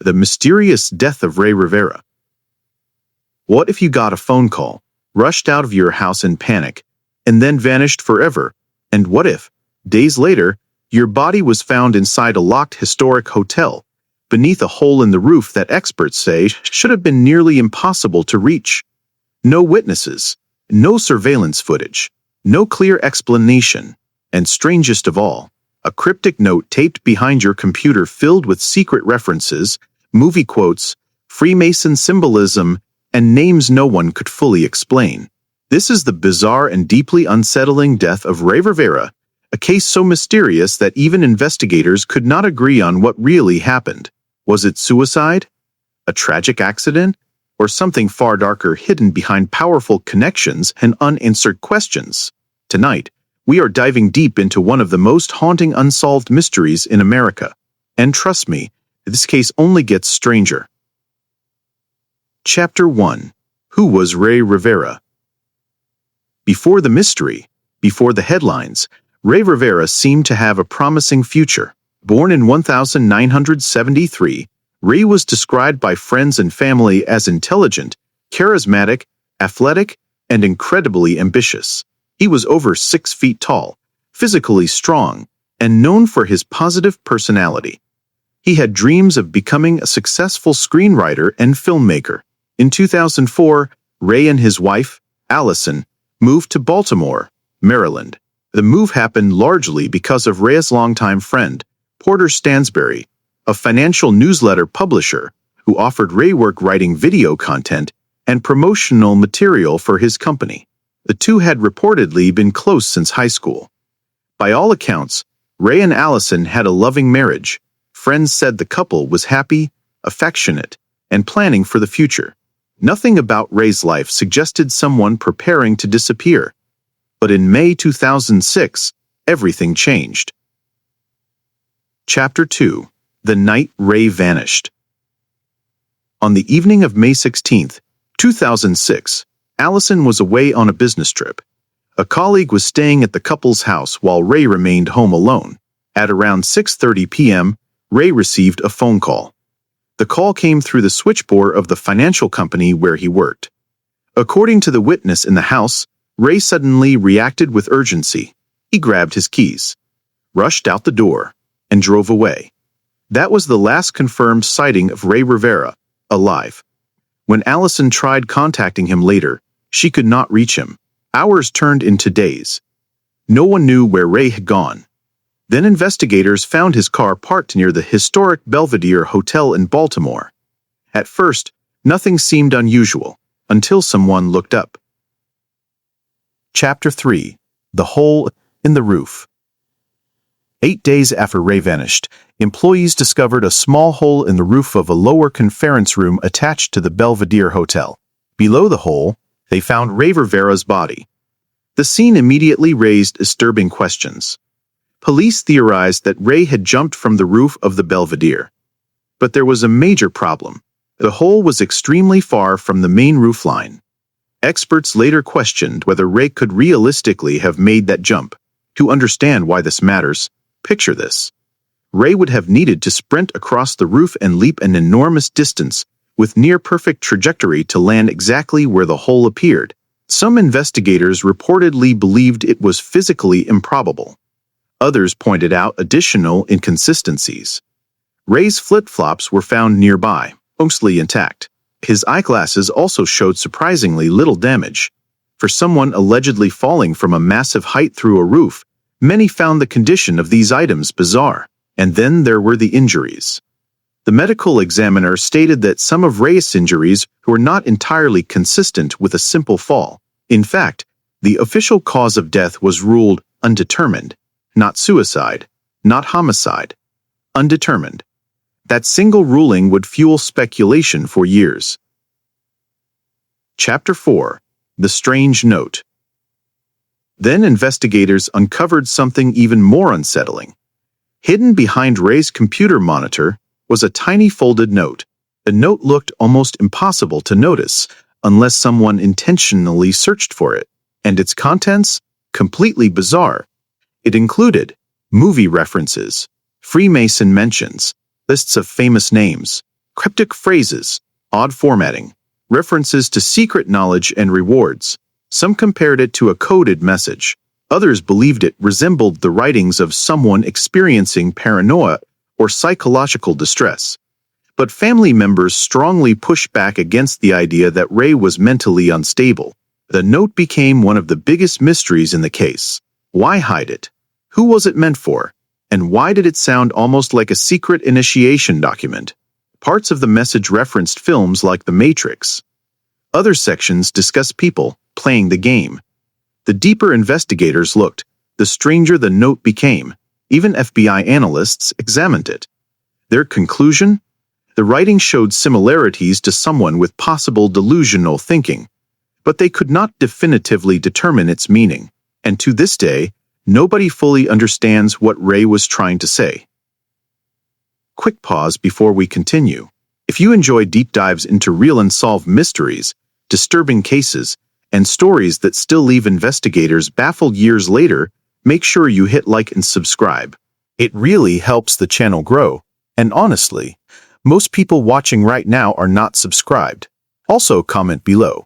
The mysterious death of Rey Rivera. What if you got a phone call, rushed out of your house in panic, and then vanished forever? And what if, days later, your body was found inside a locked historic hotel, beneath a hole in the roof that experts say should have been nearly impossible to reach? No witnesses, no surveillance footage, no clear explanation, and strangest of all, a cryptic note taped behind your computer filled with secret references, movie quotes, Freemason symbolism, and names no one could fully explain. This is the bizarre and deeply unsettling death of Rey Rivera, a case so mysterious that even investigators could not agree on what really happened. Was it suicide? A tragic accident? Or something far darker hidden behind powerful connections and unanswered questions? Tonight, we are diving deep into one of the most haunting unsolved mysteries in America. And trust me, this case only gets stranger. Chapter 1. Who was Rey Rivera? Before the mystery, before the headlines, Rey Rivera seemed to have a promising future. Born in 1973, Rey was described by friends and family as intelligent, charismatic, athletic, and incredibly ambitious. He was over 6 feet tall, physically strong, and known for his positive personality. He had dreams of becoming a successful screenwriter and filmmaker. In 2004, Rey and his wife, Allison, moved to Baltimore, Maryland. The move happened largely because of Rey's longtime friend, Porter Stansberry, a financial newsletter publisher who offered Rey work writing video content and promotional material for his company. The two had reportedly been close since high school. By all accounts, Rey and Allison had a loving marriage. Friends said the couple was happy, affectionate, and planning for the future. Nothing about Rey's life suggested someone preparing to disappear. But in May 2006, everything changed. Chapter 2. The Night Rey Vanished. On the evening of May 16, 2006, Allison was away on a business trip. A colleague was staying at the couple's house while Rey remained home alone. At around 6:30 p.m., Rey received a phone call. The call came through the switchboard of the financial company where he worked. According to the witness in the house, Rey suddenly reacted with urgency. He grabbed his keys, rushed out the door, and drove away. That was the last confirmed sighting of Rey Rivera, alive. When Allison tried contacting him later, she could not reach him. Hours turned into days. No one knew where Rey had gone. Then investigators found his car parked near the historic Belvedere Hotel in Baltimore. At first, nothing seemed unusual, until someone looked up. Chapter 3. The Hole in the Roof. 8 days after Rey vanished, employees discovered a small hole in the roof of a lower conference room attached to the Belvedere Hotel. Below the hole, they found Rey Rivera's body. The scene immediately raised disturbing questions. Police theorized that Rey had jumped from the roof of the Belvedere. But there was a major problem. The hole was extremely far from the main roofline. Experts later questioned whether Rey could realistically have made that jump. To understand why this matters, picture this. Rey would have needed to sprint across the roof and leap an enormous distance, with near-perfect trajectory to land exactly where the hole appeared. Some investigators reportedly believed it was physically improbable. Others pointed out additional inconsistencies. Rey's flip-flops were found nearby, mostly intact. His eyeglasses also showed surprisingly little damage. For someone allegedly falling from a massive height through a roof, many found the condition of these items bizarre. And then there were the injuries. The medical examiner stated that some of Rey's injuries were not entirely consistent with a simple fall. In fact, the official cause of death was ruled undetermined. Not suicide, not homicide. Undetermined. That single ruling would fuel speculation for years. Chapter 4. The Strange Note. Then investigators uncovered something even more unsettling. Hidden behind Rey's computer monitor was a tiny folded note. The note looked almost impossible to notice unless someone intentionally searched for it, and its contents, completely bizarre. It included movie references, Freemason mentions, lists of famous names, Cryptic phrases, odd formatting, references to secret knowledge and rewards. Some compared it to a coded message. Others believed it resembled the writings of someone experiencing paranoia or psychological distress. But family members strongly pushed back against the idea that Rey was mentally unstable. The note became one of the biggest mysteries in the case. Why hide it? Who was it meant for? And why did it sound almost like a secret initiation document? Parts of the message referenced films like The Matrix. Other sections discussed people playing the game. The deeper investigators looked, the stranger the note became. Even FBI analysts examined it. Their conclusion? The writing showed similarities to someone with possible delusional thinking, but they could not definitively determine its meaning. And to this day, nobody fully understands what Rey was trying to say. Quick pause before we continue. If you enjoy deep dives into real unsolved mysteries, disturbing cases, and stories that still leave investigators baffled years later, make sure you hit like and subscribe. It really helps the channel grow, and honestly, most people watching right now are not subscribed. Also comment below.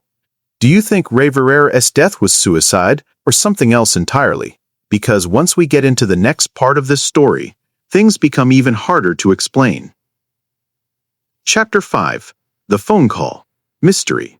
Do you think Rey Rivera's death was suicide or something else entirely? Because once we get into the next part of this story, things become even harder to explain. Chapter 5. The Phone Call. Mystery.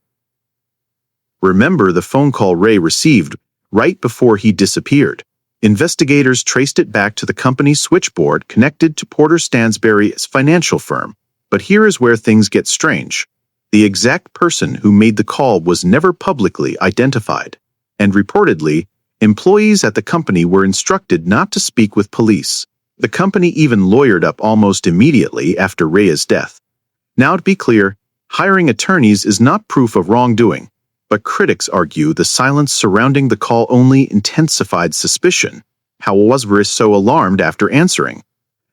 Remember the phone call Rey received right before he disappeared. Investigators traced it back to the company's switchboard connected to Porter Stansberry's financial firm. But here is where things get strange. The exact person who made the call was never publicly identified. And reportedly, employees at the company were instructed not to speak with police. The company even lawyered up almost immediately after Rey's death. Now to be clear, hiring attorneys is not proof of wrongdoing. But critics argue the silence surrounding the call only intensified suspicion. How was Rey so alarmed after answering?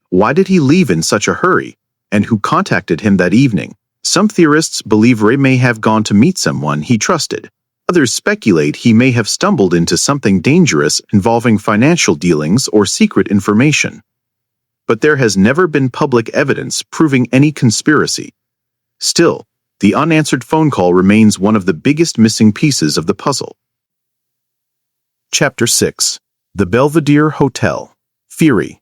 Why did he leave in such a hurry? And who contacted him that evening? Some theorists believe Rey may have gone to meet someone he trusted. Others speculate he may have stumbled into something dangerous involving financial dealings or secret information. But there has never been public evidence proving any conspiracy. Still, the unanswered phone call remains one of the biggest missing pieces of the puzzle. Chapter 6. The Belvedere Hotel. Theory.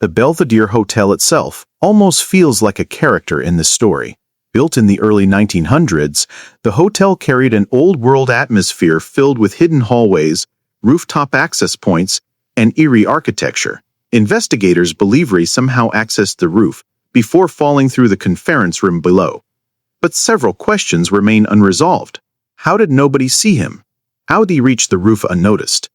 The Belvedere Hotel itself almost feels like a character in this story. Built in the early 1900s, the hotel carried an old-world atmosphere filled with hidden hallways, rooftop access points, and eerie architecture. Investigators believe Rey somehow accessed the roof before falling through the conference room below. But several questions remain unresolved. How did nobody see him? How did he reach the roof unnoticed?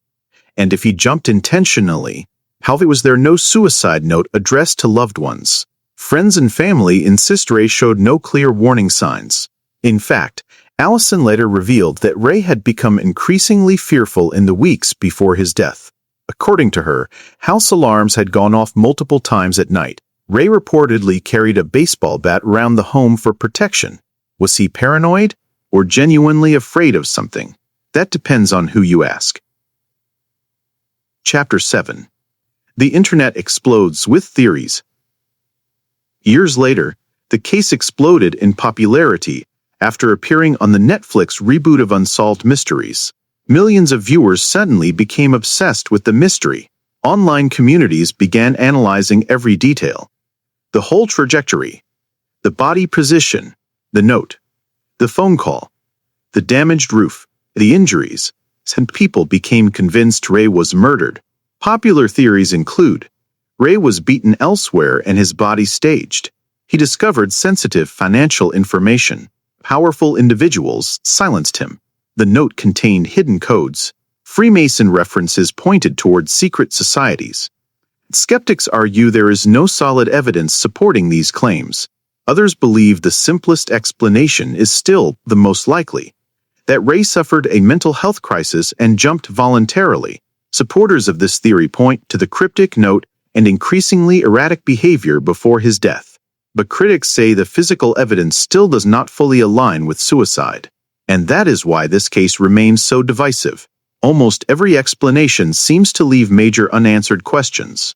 And if he jumped intentionally, how was there no suicide note addressed to loved ones? Friends and family insist Rey showed no clear warning signs. In fact, Allison later revealed that Rey had become increasingly fearful in the weeks before his death. According to her, house alarms had gone off multiple times at night. Rey reportedly carried a baseball bat around the home for protection. Was he paranoid or genuinely afraid of something? That depends on who you ask. Chapter 7. The Internet explodes with theories. Years later, the case exploded in popularity after appearing on the Netflix reboot of Unsolved Mysteries. Millions of viewers suddenly became obsessed with the mystery. Online communities began analyzing every detail. The whole trajectory, the body position, the note, the phone call, the damaged roof, the injuries, and people became convinced Rey was murdered. Popular theories include Rey was beaten elsewhere and his body staged. He discovered sensitive financial information. Powerful individuals silenced him. The note contained hidden codes. Freemason references pointed towards secret societies. Skeptics argue there is no solid evidence supporting these claims. Others believe the simplest explanation is still the most likely, that Rey suffered a mental health crisis and jumped voluntarily. Supporters of this theory point to the cryptic note and increasingly erratic behavior before his death. But critics say the physical evidence still does not fully align with suicide. And that is why this case remains so divisive. Almost every explanation seems to leave major unanswered questions.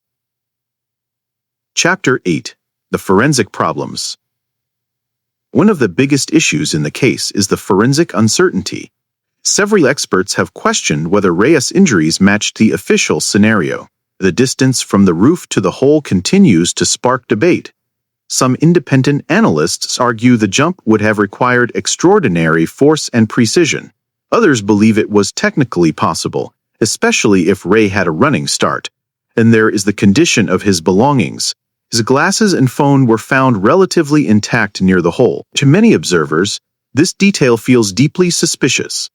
Chapter 8. The forensic problems. One of the biggest issues in the case is the forensic uncertainty. Several experts have questioned whether Rey's injuries matched the official scenario. The distance from the roof to the hole continues to spark debate. Some independent analysts argue the jump would have required extraordinary force and precision. Others believe it was technically possible, especially if Rey had a running start. And there is the condition of his belongings. His glasses and phone were found relatively intact near the hole. To many observers, this detail feels deeply suspicious.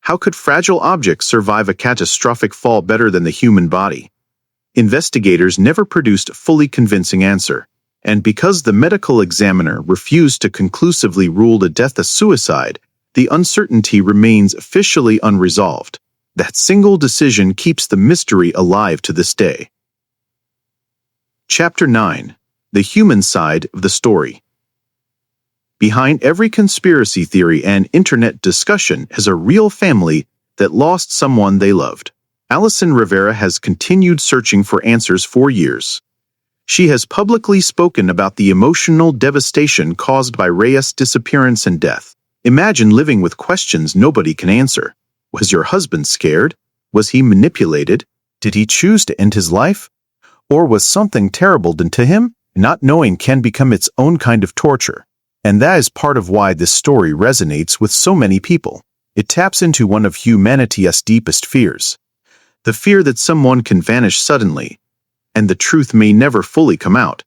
How could fragile objects survive a catastrophic fall better than the human body? Investigators never produced a fully convincing answer. And because the medical examiner refused to conclusively rule the death a suicide, the uncertainty remains officially unresolved. That single decision keeps the mystery alive to this day. Chapter 9. The Human Side of the Story. Behind every conspiracy theory and internet discussion is a real family that lost someone they loved. Rey Rivera has continued searching for answers for years. She has publicly spoken about the emotional devastation caused by Rey's disappearance and death. Imagine living with questions nobody can answer. Was your husband scared? Was he manipulated? Did he choose to end his life? Or was something terrible done to him? Not knowing can become its own kind of torture. And that is part of why this story resonates with so many people. It taps into one of humanity's deepest fears. The fear that someone can vanish suddenly, and the truth may never fully come out.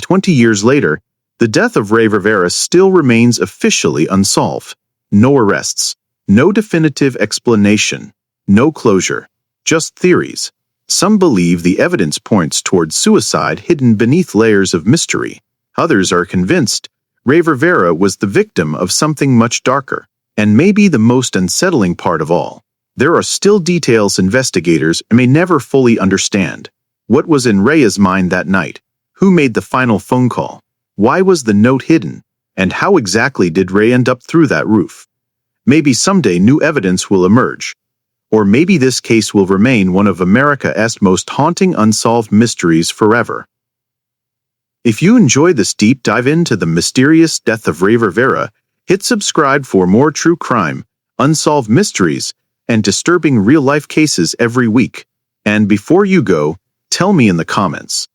20 years later, the death of Rey Rivera still remains officially unsolved. No arrests, no definitive explanation, no closure, just theories. Some believe the evidence points towards suicide hidden beneath layers of mystery. Others are convinced Rey Rivera was the victim of something much darker, and maybe the most unsettling part of all. There are still details investigators may never fully understand. What was in Rey's mind that night? Who made the final phone call? Why was the note hidden? And how exactly did Rey end up through that roof? Maybe someday new evidence will emerge. Or maybe this case will remain one of America's most haunting unsolved mysteries forever. If you enjoy this deep dive into the mysterious death of Rey Rivera, hit subscribe for more true crime, unsolved mysteries, and disturbing real-life cases every week. And before you go, tell me in the comments,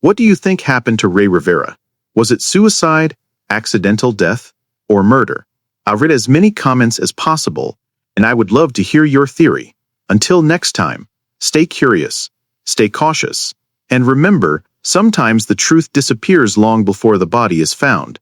what do you think happened to Rey Rivera? Was it suicide, accidental death, or murder? I'll read as many comments as possible, and I would love to hear your theory. Until next time, stay curious, stay cautious, and remember, sometimes the truth disappears long before the body is found.